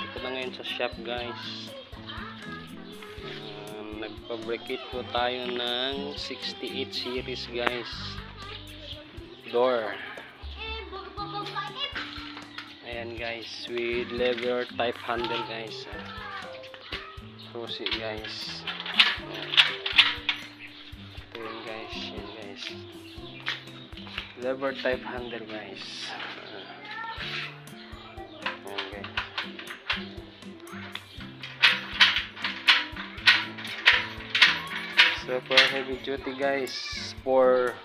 Nandito ko na ngayon sa shop, guys. Nagpabricate po tayo ng 68 series, guys. Door. Ayan, guys, with lever type handle, guys. Susi, guys. Ito yun, guys. Yan, guys. Lever type handle, guys. Ayan, guys. Super heavy duty, guys, for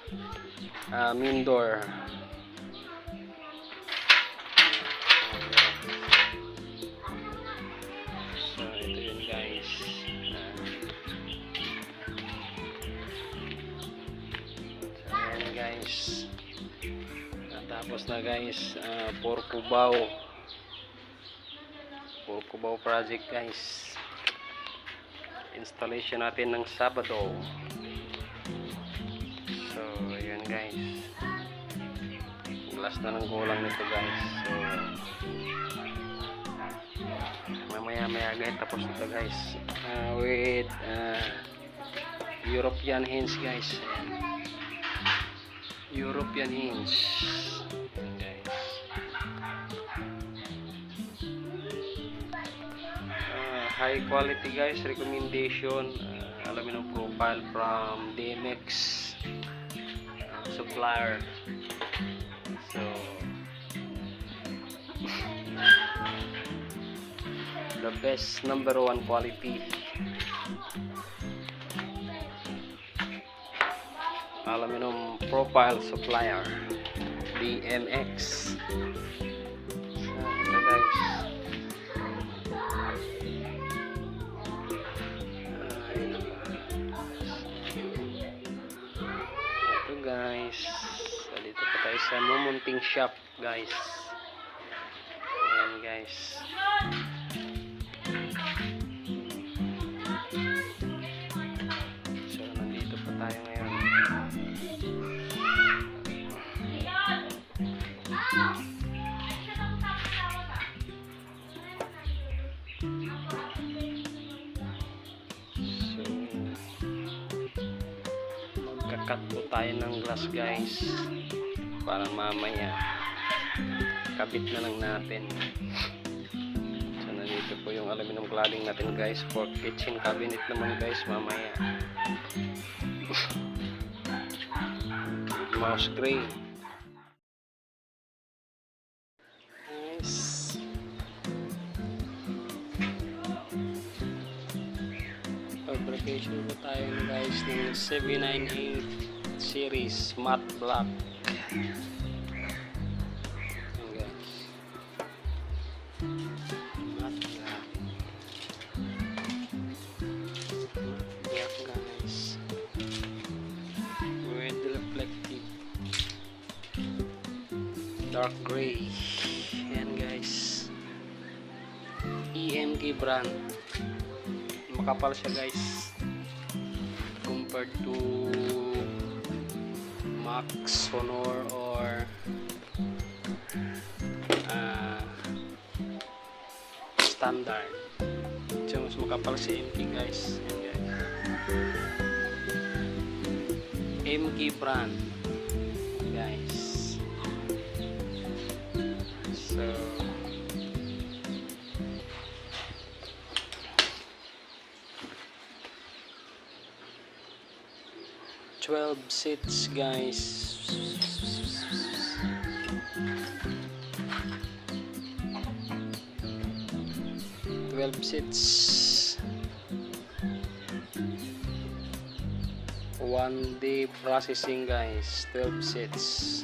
main door. So ito yun, guys. So ayan, guys. Natapos na, guys. For Cubao project, guys. Installation natin ng Sabado. So ayan, guys. Glass na ng kulang nito, guys. So mamaya guys, tapos nito, guys. With European hinge, guys. Ayan. European hinge. Ayan, guys. High quality, guys. Recommendation, aluminum profile from DMX supplier. So the best #1 quality aluminum profile supplier, DMX. So ito, guys. Guys, dito pa tayo sa mumunting shop, guys. Ayan, guys. So nandito pa tayo ngayon. Cut po tayo ng glass, guys, para mamaya kabit na lang natin. So nandito po yung aluminum cladding natin, guys, for kitchen cabinet naman, guys, mamaya. Mouse gray, guys. Fabrication po tayo, guys, ng 798 series matte black. Ayan, guys. Matte black. Matte black, guys. With reflective dark gray. Ayan, guys. EMG brand. Makapal siya, guys, compared to Max, Honor, or standard. So mas makapal si MG, guys. Ayan, guys. MG brand, guys. So 12 seats, guys. 12 seats. 1 day processing, guys. 12 seats.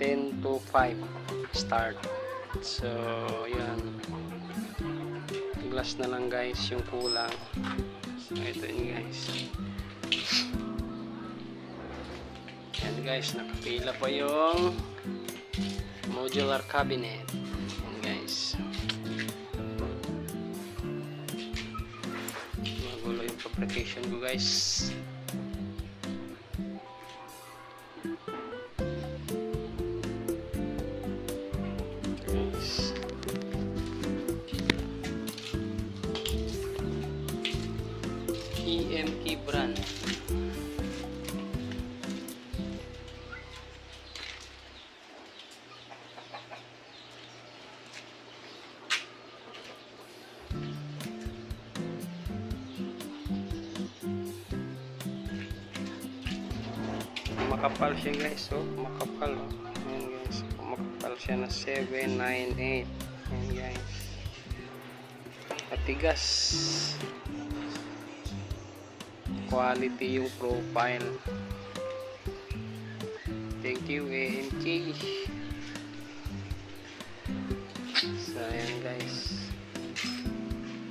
10 to 5 start. So yan, glass na lang, guys, yung kulang. So ito yun, guys. Yan, guys, nakapila pa yung modular cabinet. Yan, guys. Magulo yung fabrication ko, guys. makapal siya guys. So, makapal. Ayan guys. Makapal siya na 798. Ayan guys. Matigas. Quality yung profile. Thank you AMK. So ayan guys,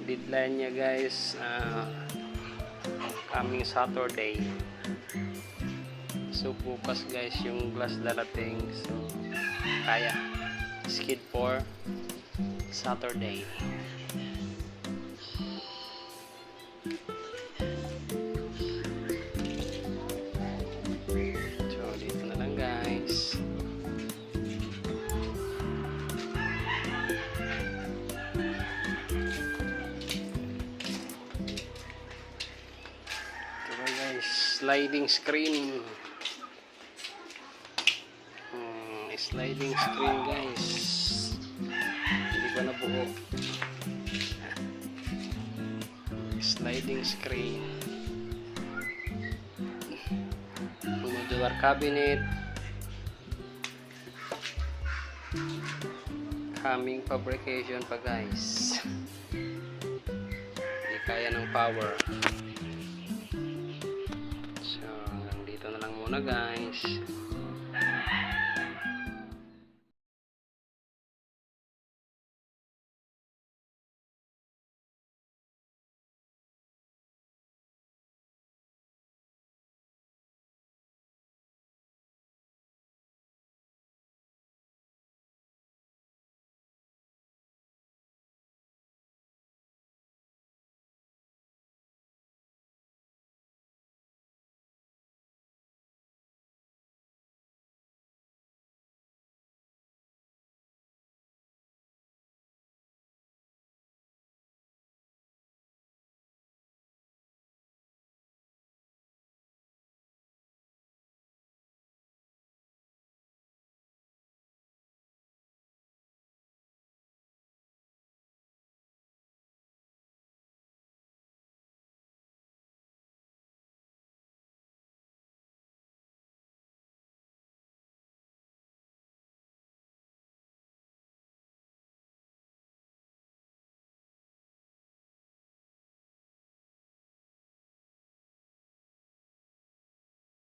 deadline niya guys coming Saturday. So bukas guys yung glass darating. So kaya skid for Saturday. So dito na lang guys. Sliding screen. Sliding screen guys. Hindi ko na buo. Sliding screen. Modular cabinet. Coming fabrication pa guys. Hindi kaya ng power. So, hanggang dito na lang muna guys.